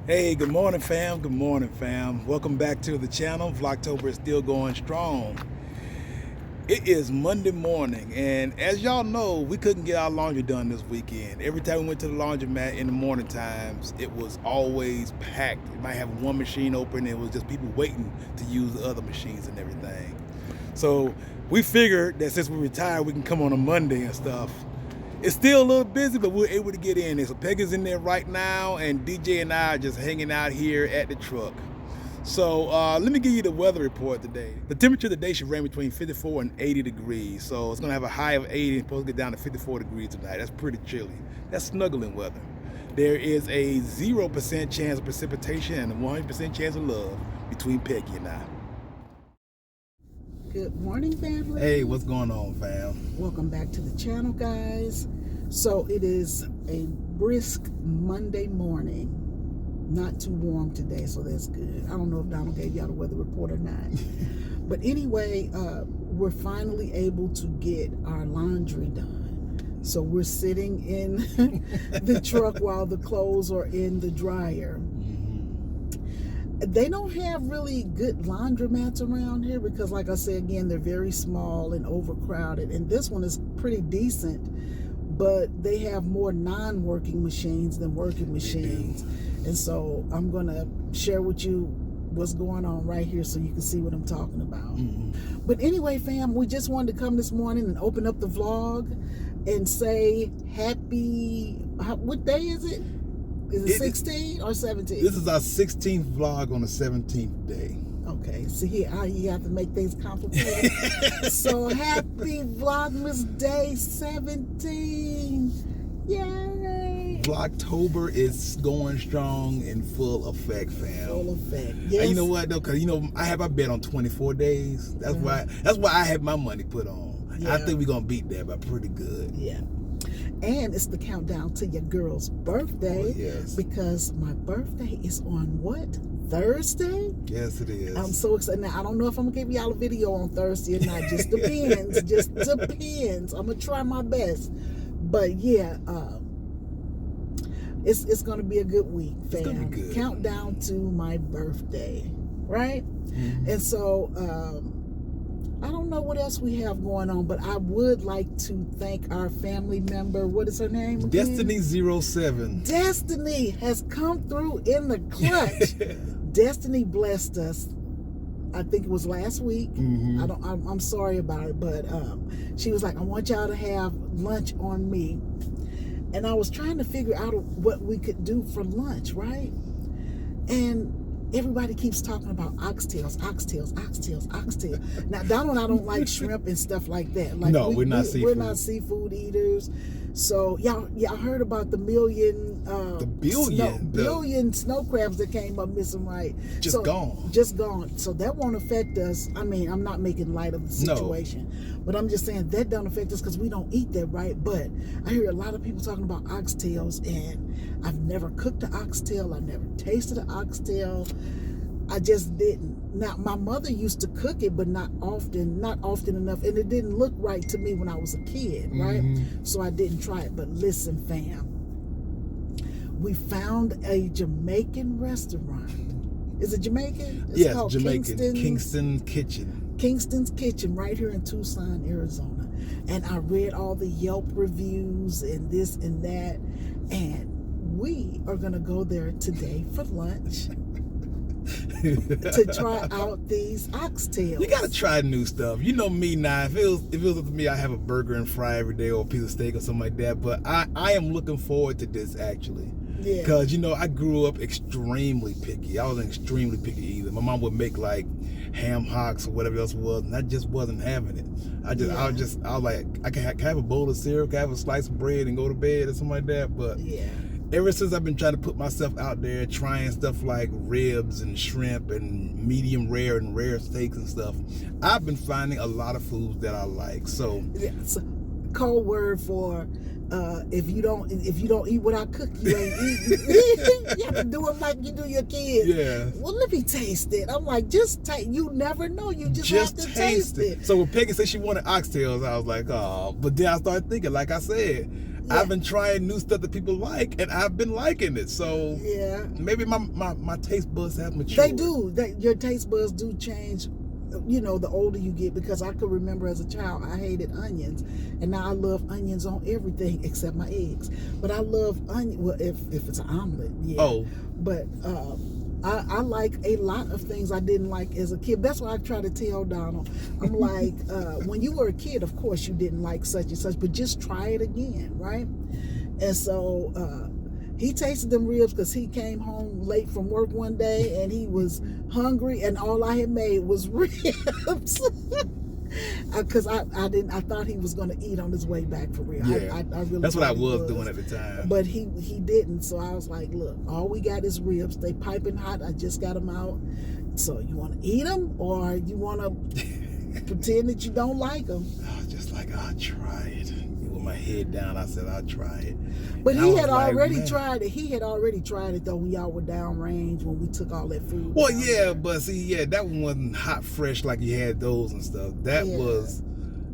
Hey, good morning, fam. Good morning, fam. Welcome back to the channel. Vlogtober is still going strong. It is Monday morning, and as y'all know, we couldn't get our laundry done this weekend. Every time we went to the laundromat in the morning times, it was always packed. You might have one machine open, and it was just people waiting to use the other machines and everything. So we figured that since we retired, we can come on a Monday and stuff. It's still a little busy, but we're able to get in there. So Peggy's in there right now, and DJ and I are just hanging out here at the truck. So let me give you the weather report today. The temperature today should range between 54 and 80 degrees. So it's gonna have a high of 80 and supposed to get down to 54 degrees tonight. That's pretty chilly. That's snuggling weather. There is a 0% chance of precipitation and a 100% chance of love between Peggy and I. Good morning, family. Hey, what's going on, fam? Welcome back to the channel, guys. So it is a brisk Monday morning. Not too warm today, so that's good. I don't know if Donald gave y'all the weather report or not. But anyway, we're finally able to get our laundry done. So we're sitting in the truck while the clothes are in the dryer. They don't have really good laundromats around here because, like I said, again, they're very small and overcrowded. And this one is pretty decent, but they have more non-working machines than working machines. And so I'm going to share with you what's going on right here so you can see what I'm talking about. But anyway, fam, we just wanted to come this morning and open up the vlog and say what day is it? Is it 16 or 17? This is our 16th vlog on the 17th day. Okay, see here, you have to make things complicated. So happy Vlogmas Day 17. Yay! Vlogtober is going strong in full effect, fam. Full effect, yes. And you know what though? Because I have my bet on 24 days. That's why I have my money put on. Yeah. I think we're gonna beat that by pretty good. Yeah. And it's the countdown to your girl's birthday. Oh, yes. Because my birthday is on what? Thursday? Yes, it is. I'm so excited. Now, I don't know if I'm going to give y'all a video on Thursday or not. Just depends. Just depends. I'm going to try my best. But yeah, it's going to be a good week, fam. It's going to be good. Countdown to my birthday, right? And so, I don't know what else we have going on, but I would like to thank our family member. What is her name again? Destiny07. Destiny has come through in the clutch. Destiny blessed us. I think it was last week. I'm sorry about it, but she was like, I want y'all to have lunch on me. And I was trying to figure out what we could do for lunch, right? And everybody keeps talking about oxtails. Now, Donald and I don't like shrimp and stuff like that. Like, no, we're not seafood. We're not seafood eaters. So y'all heard about the billion snow crabs that came up missing, right? Just gone. So that won't affect us. I mean, I'm not making light of the situation, but I'm just saying that don't affect us because we don't eat that, right? But I hear a lot of people talking about oxtails, and I've never cooked an oxtail. I've never tasted an oxtail. I just didn't. Now, my mother used to cook it, but not often enough, and it didn't look right to me when I was a kid, right? So I didn't try it. But listen, fam, we found a Jamaican restaurant. Is it Jamaican? It's called Jamaican. Kingston's Kitchen, right here in Tucson, Arizona. And I read all the Yelp reviews and this and that, and we are gonna go there today for lunch. To try out these oxtails. You gotta try new stuff. You know me now. If it was up to me, I have a burger and fry every day or a piece of steak or something like that. But I am looking forward to this actually. Yeah. Because I grew up extremely picky. I wasn't extremely picky either. My mom would make like ham hocks or whatever else it was, and I just wasn't having it. I was like, I can have a bowl of cereal, can have a slice of bread and go to bed or something like that. But yeah. Ever since I've been trying to put myself out there, trying stuff like ribs and shrimp and medium rare and rare steaks and stuff, I've been finding a lot of foods that I like. So yeah, it's a code word for if you don't eat what I cook, you ain't eating. You have to do it like you do your kids. Yeah. Well, let me taste it. I'm like, just taste. You never know. You just have to taste it. So when Peggy said she wanted oxtails, I was like, oh. But then I started thinking, like I said, I've been trying new stuff that people like, and I've been liking it. So yeah, maybe my taste buds have matured. they do. Your taste buds do change, you know, the older you get, because I could remember as a child I hated onions, and now I love onions on everything except my eggs. But I love onion. Well, if it's an omelet, yeah. Oh, but I like a lot of things I didn't like as a kid. That's why I try to tell Donald. I'm like, when you were a kid, of course you didn't like such and such, but just try it again, right? And so he tasted them ribs because he came home late from work one day and he was hungry, and all I had made was ribs. Because I thought he was going to eat on his way back for real. Yeah, I really that's what I was doing at the time. But he didn't. So I was like, look, all we got is ribs. They piping hot. I just got them out. So you want to eat them, or you want to pretend that you don't like them? Just like, I'll try it. With my head down, I said, I'll try it. But and he had already man. tried it. He had already tried it, though, when y'all were downrange, when we took all that food. Well, yeah, but see, yeah, that one wasn't hot, fresh like you had those and stuff. That was,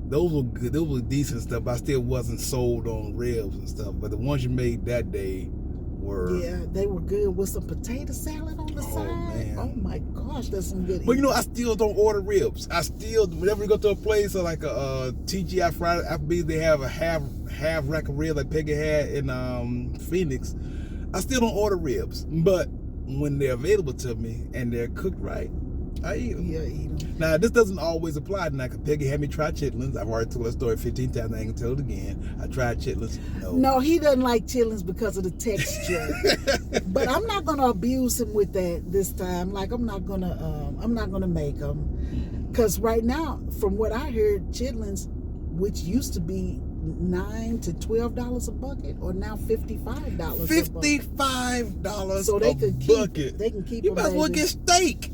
those were good. Those were decent stuff, but I still wasn't sold on ribs and stuff. But the ones you made that day were... Yeah, they were good with some potato salad on the side. Man. Oh, my gosh, that's some good. But you know, I still don't order ribs. I still, whenever you go to a place or like a TGI Friday Applebee's, they have a half rack of ribs like Peggy had in Phoenix. I still don't order ribs, but when they're available to me and they're cooked right, I eat them. Yeah, eat them. Now, this doesn't always apply. Now, Peggy had me try chitlins. I've already told that story 15 times. I ain't gonna tell it again. I tried chitlins. No, he doesn't like chitlins because of the texture. But I'm not gonna abuse him with that this time. Like, I'm not gonna make them. Because right now, from what I heard, chitlins, which used to be $9 to $12 a bucket, or now $55 $55 so they a could keep bucket. They can keep. You might as well get steak.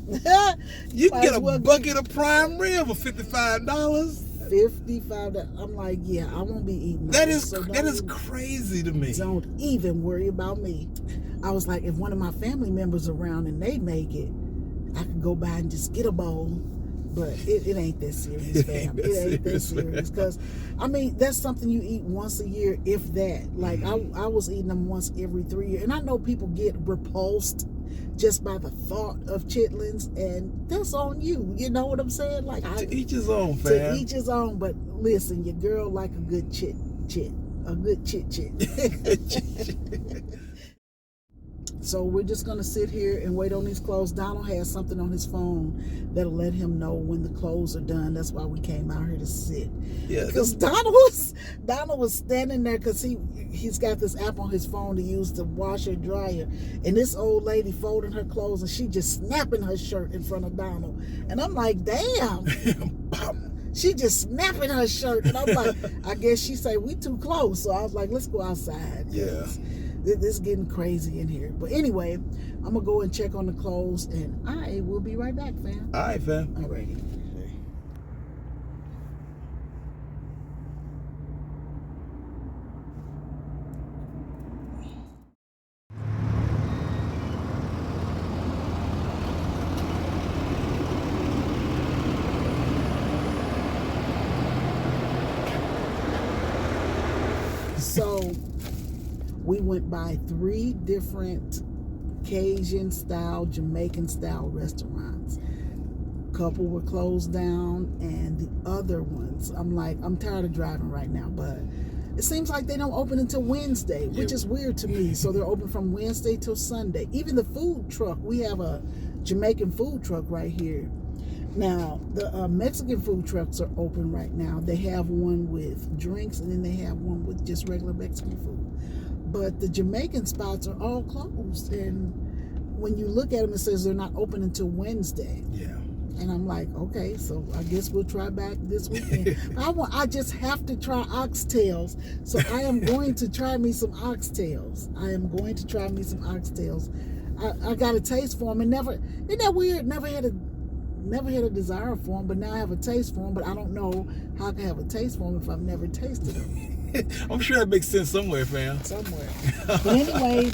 You can get a bucket of prime rib for $55. $55. I'm like, yeah, I won't be eating That those, is crazy to me. Don't even worry about me. I was like, if one of my family members around and they make it, I could go by and just get a bowl. But it ain't that serious, fam. It ain't that serious. Because, I mean, that's something you eat once a year, if that. Like, I was eating them once every 3 years. And I know people get repulsed just by the thought of chitlins, and that's on you. You know what I'm saying? Like, to each his own, fam. To each his own. But listen, your girl like a good chit. A good chit. So we're just going to sit here and wait on these clothes. Donald has something on his phone that'll let him know when the clothes are done. That's why we came out here to sit. Yeah. Because Donald was standing there because he's got this app on his phone to use to wash or dryer. And this old lady folding her clothes, and she just snapping her shirt in front of Donald. And I'm like, damn. She just snapping her shirt. And I'm like, I guess she say, we too close. So I was like, let's go outside. Yeah. This is getting crazy in here. But anyway, I'm going to go and check on the clothes, and I will be right back, fam. All right, fam. All righty. So we went by 3 different Cajun style, Jamaican style restaurants. A couple were closed down, and the other ones, I'm tired of driving right now, but it seems like they don't open until Wednesday, which is weird to me. So they're open from Wednesday till Sunday. Even the food truck, we have a Jamaican food truck right here. Now, the Mexican food trucks are open right now. They have one with drinks, and then they have one with just regular Mexican food. But the Jamaican spots are all closed. And when you look at them, it says they're not open until Wednesday. Yeah. And I'm like, okay, so I guess we'll try back this weekend. I just have to try oxtails. So I am going to try me some oxtails. I got a taste for them, and isn't that weird? Never had a desire for them, but now I have a taste for them. But I don't know how I can have a taste for them if I've never tasted them. I'm sure that makes sense somewhere, fam. Somewhere. But anyway,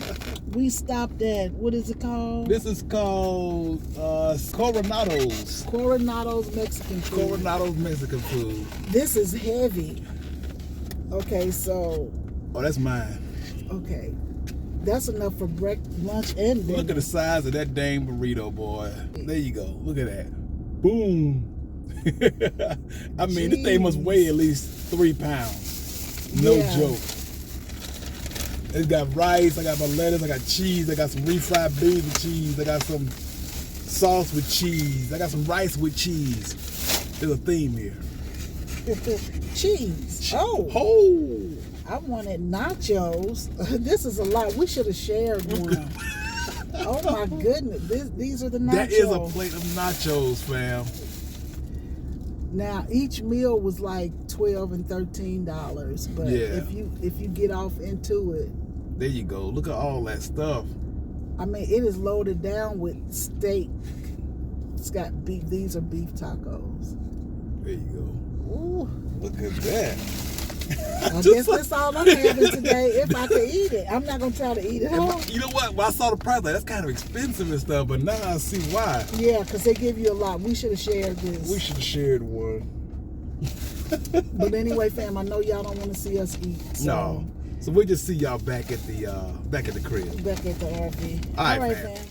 we stopped at, what is it called? This is called Coronado's. Coronado's Mexican food. Coronado's Mexican food. This is heavy. Okay, so Oh, that's mine. Okay. That's enough for lunch, and dinner. Look at the size of that dang burrito, boy. There you go. Look at that. Boom. I mean, this thing must weigh at least 3 pounds. No joke. It's got rice, I got my lettuce, I got cheese, I got some refried beans with cheese, I got some sauce with cheese, I got some rice with cheese. There's a theme here. Cheese. Oh. I wanted nachos. This is a lot. We should have shared one. Oh my goodness. These are the nachos. That is a plate of nachos, fam. Now each meal was like $12 and $13, but if you get off into it, there you go. Look at all that stuff. I mean, it is loaded down with steak. It's got beef. These are beef tacos. There you go. Ooh. Look at that. I guess that's all I'm having today. If I could eat it, I'm not gonna try to eat it home. You know what? When I saw the price, like, that's kind of expensive and stuff, but now I see why. Yeah, because they give you a lot. We should have shared this. We should have shared one. But anyway, fam, I know y'all don't want to see us eat. So. No. So we'll just see y'all back at the crib. Back at the RV. All right, fam.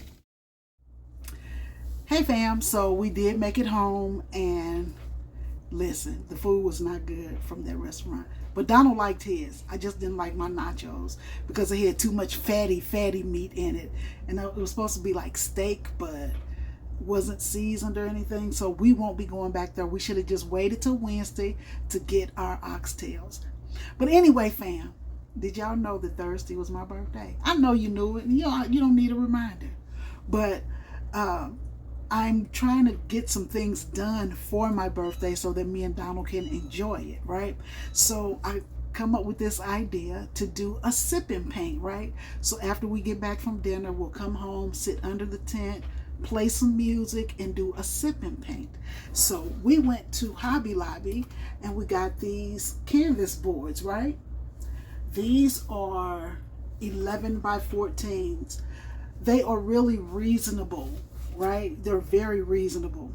Hey, fam. So we did make it home, and listen, the food was not good from that restaurant. But Donald liked his. I just didn't like my nachos because it had too much fatty meat in it. And it was supposed to be like steak, but wasn't seasoned or anything. So we won't be going back there. We should have just waited till Wednesday to get our oxtails. But anyway, fam, did y'all know that Thursday was my birthday? I know you knew it. You don't need a reminder. But I'm trying to get some things done for my birthday so that me and Donald can enjoy it, right? So I come up with this idea to do a sip and paint, right? So after we get back from dinner, we'll come home, sit under the tent, play some music, and do a sip and paint. So we went to Hobby Lobby and we got these canvas boards, right? These are 11 by 14s. They are really reasonable. Right? They're very reasonable.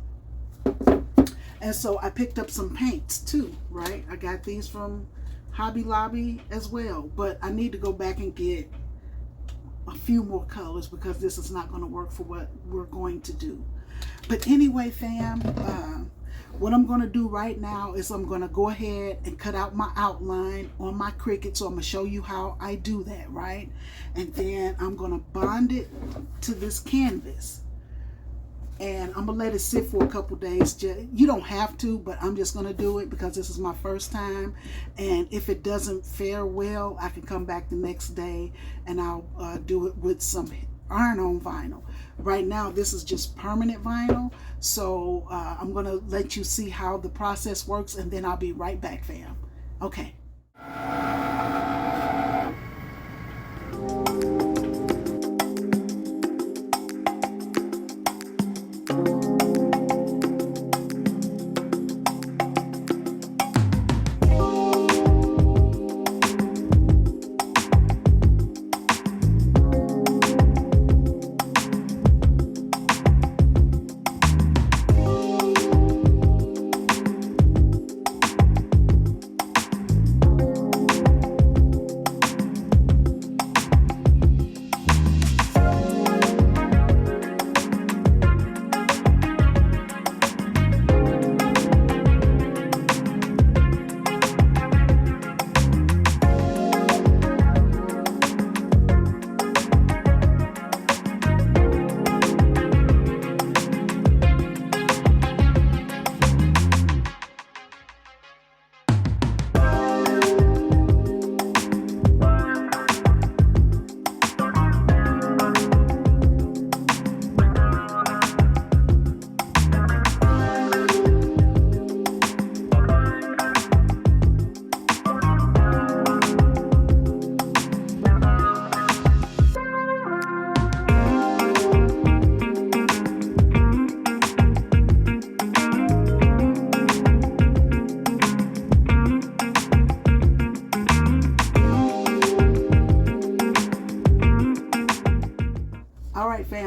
And so I picked up some paints too, right? I got these from Hobby Lobby as well, but I need to go back and get a few more colors because this is not going to work for what we're going to do. But anyway, fam, what I'm going to do right now is I'm going to go ahead and cut out my outline on my Cricut. So I'm going to show you how I do that, right? And then I'm going to bond it to this canvas. And I'm going to let it sit for a couple days. You don't have to, but I'm just going to do it because this is my first time. And if it doesn't fare well, I can come back the next day and I'll do it with some iron-on vinyl. Right now, this is just permanent vinyl. So I'm going to let you see how the process works, and then I'll be right back, fam. Okay.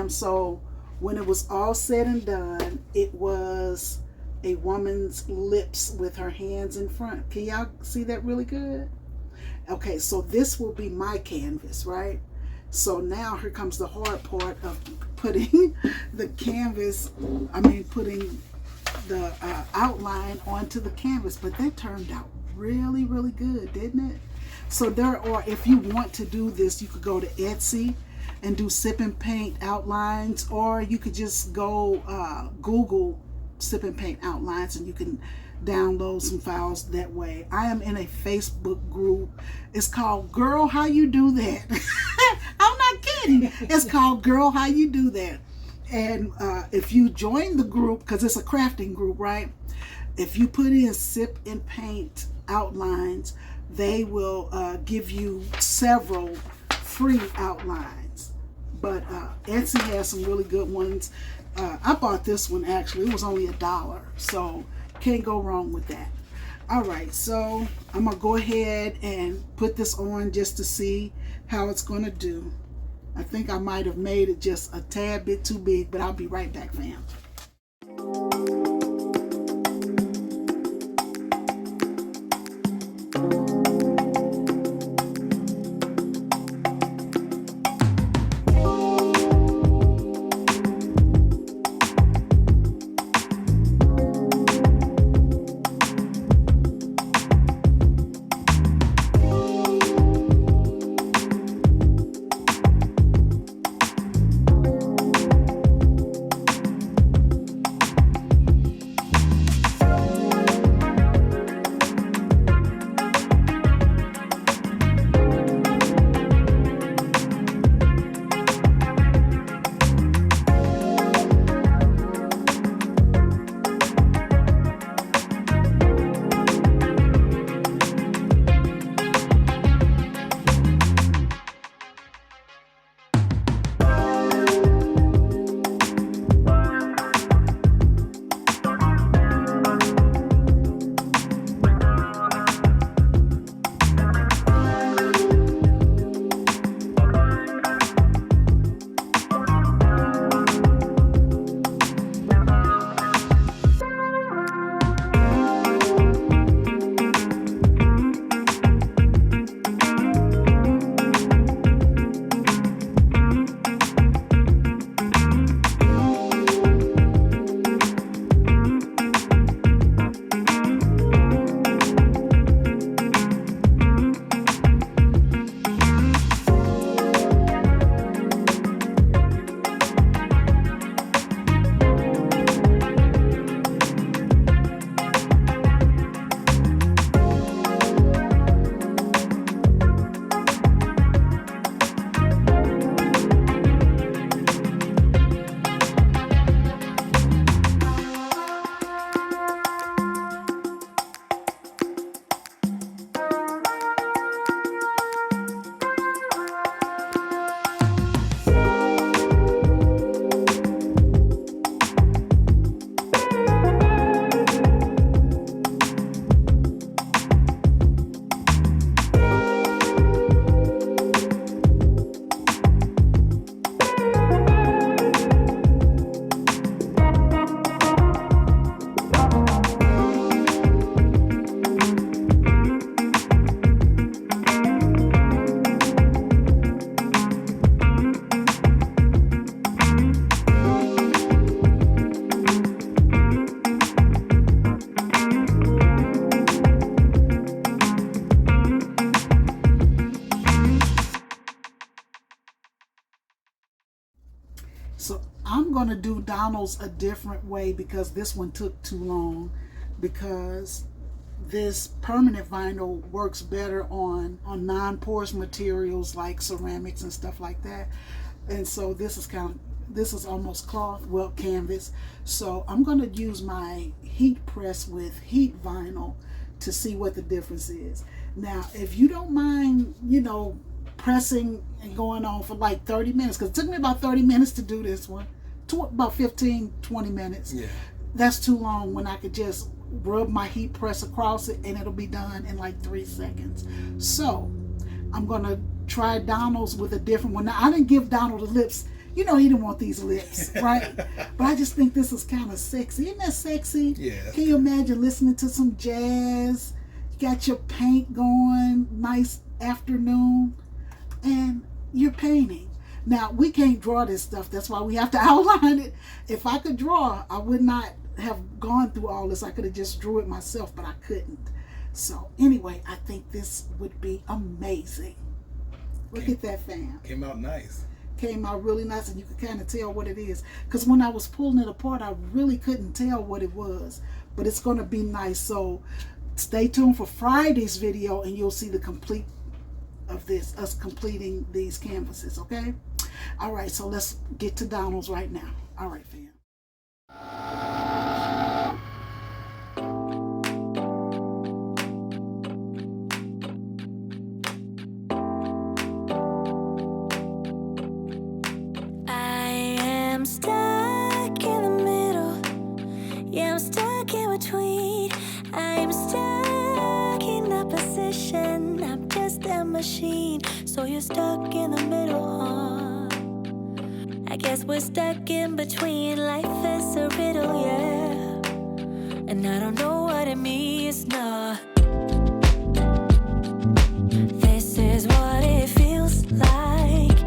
So when it was all said and done, it was a woman's lips with her hands in front. Can y'all see that really good? Okay, so this will be my canvas, right? So now here comes the hard part of putting the canvas, putting the outline onto the canvas. But that turned out really, really good, didn't it? So if you want to do this, you could go to Etsy and do sip and paint outlines, or you could just go Google sip and paint outlines and you can download some files that way. I am in a Facebook group. It's called Girl How You Do That. I'm not kidding. It's called Girl How You Do That. And if you join the group, because it's a crafting group, right? If you put in sip and paint outlines, they will give you several free outlines. But Etsy has some really good ones. I bought this one actually. It was only $1. So can't go wrong with that. All right, so I'm gonna go ahead and put this on just to see how it's gonna do. I think I might have made it just a tad bit too big, but I'll be right back, fam. So I'm going to do Donald's a different way because this one took too long, because this permanent vinyl works better on non-porous materials like ceramics and stuff like that. And so this is almost cloth, well, canvas. So I'm going to use my heat press with heat vinyl to see what the difference is. Now, if you don't mind, pressing and going on for like 30 minutes, because it took me about 30 minutes to do this one, about 15-20 minutes. Yeah, that's too long when I could just rub my heat press across it and it'll be done in like 3 seconds. So I'm gonna try Donald's with a different one. Now, I didn't give Donald the lips. He didn't want these lips, right? But I just think this is kind of sexy. Isn't that sexy? Yeah. Can you imagine listening to some jazz? You got your paint going, nice afternoon, and you're painting. Now, we can't draw this stuff. That's why we have to outline it. If I could draw, I would not have gone through all this. I could have just drew it myself, but I couldn't. So anyway, I think this would be amazing. Look at that, fam. Came out nice. Came out really nice, and you could kind of tell what it is. Because when I was pulling it apart, I really couldn't tell what it was. But it's going to be nice. So stay tuned for Friday's video, and you'll see the complete of this, us completing these canvases, okay? All right, so let's get to Donald's right now. All right, fam. Stuck in the middle, yeah, I'm stuck in between. I'm stuck in a position, I'm just a machine. So you're stuck in the middle, huh? I guess we're stuck in between. Life is a riddle, yeah, and I don't know what it means, no. This is what it feels like,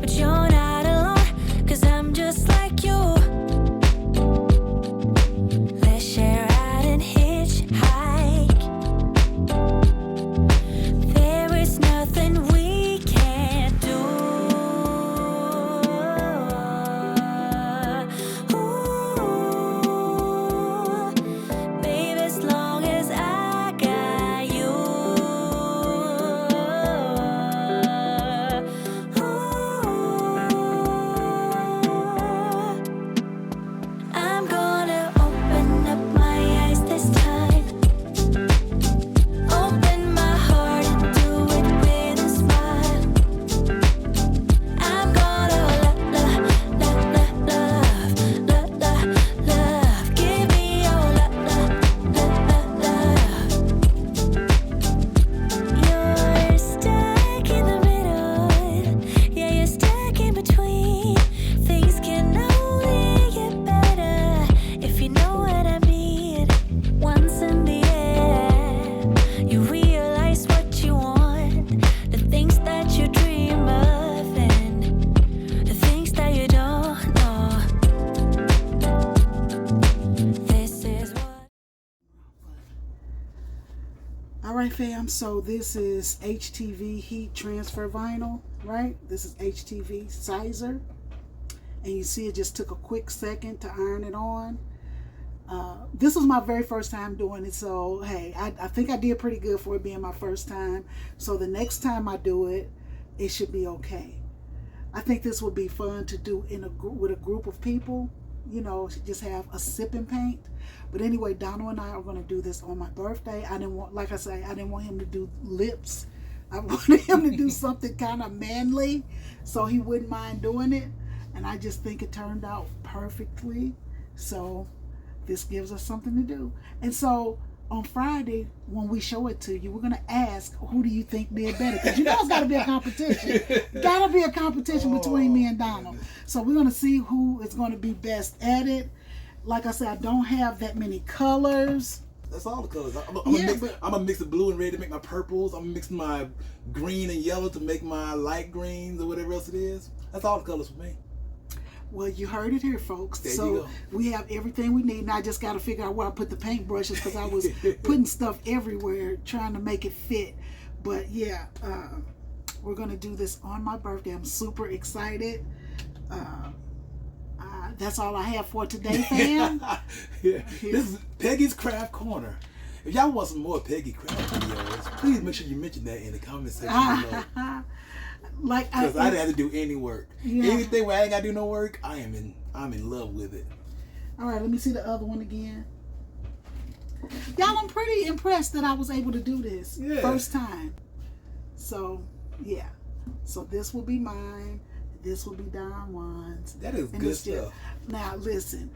but you're not. Just like you, let's share out and hitchhike. There is nothing we can't do. Ooh, baby, as long as I got you. I'm gonna open up my eyes this time. Open my heart and do it with a smile. I'm gonna love. Give me your love. You're stuck in the middle. Yeah, you're stuck in between. Things can only get better if you know what I mean. Once in the air, you realize what you want, the things that you dream of, and the things that you don't know. This is what. All right, fam. So this is HTV heat transfer vinyl, right? This is HTV sizer. And you see it just took a quick second to iron it on. This was my very first time doing it, so hey, I think I did pretty good for it being my first time. So the next time I do it, it should be okay. I think this would be fun to do in with a group of people, you know, just have a sip and paint. But anyway, Donald and I are going to do this on my birthday. I didn't want, like I say, I didn't want him to do lips. I wanted him to do something kind of manly, so he wouldn't mind doing it. And I just think it turned out perfectly. So this gives us something to do. And so on Friday, when we show it to you, we're going to ask, who do you think did better? Because you know it's got to be a competition. Got to be a competition between me and Donald. So we're going to see who is going to be best at it. Like I said, I don't have that many colors. That's all the colors. I'm gonna mix the blue and red to make my purples. I'm mixing my green and yellow to make my light greens or whatever else it is. That's all the colors for me. Well, you heard it here, folks. There you So go. we have everything we need. Now I just got to figure out where I put the paintbrushes because I was putting stuff everywhere trying to make it fit. But yeah, we're going to do this on my birthday. I'm super excited. That's all I have for today, fam. Yeah. This is Peggy's Craft Corner. If y'all want some more Peggy Craft videos, please make sure you mention that in the comment section below. Like Because I didn't have to do any work. Yeah. Anything where I ain't got to do no work, I'm in love with it. All right, let me see the other one again. Y'all, I'm pretty impressed that I was able to do this first time. So, yeah. So this will be mine. This will be Don Juan's. That is good stuff. Now, listen.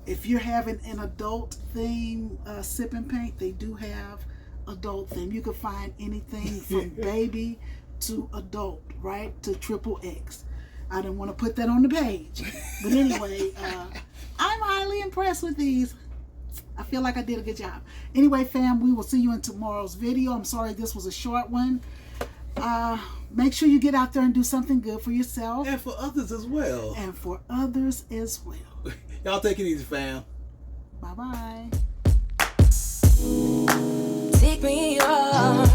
If you're having an adult theme sip and paint, they do have adult theme. You can find anything from baby to adult, right? To XXX. I didn't want to put that on the page. But anyway, I'm highly impressed with these. I feel like I did a good job. Anyway, fam, we will see you in tomorrow's video. I'm sorry this was a short one. Make sure you get out there and do something good for yourself. And for others as well. And for others as well. Y'all take it easy, fam. Bye-bye. Take me on.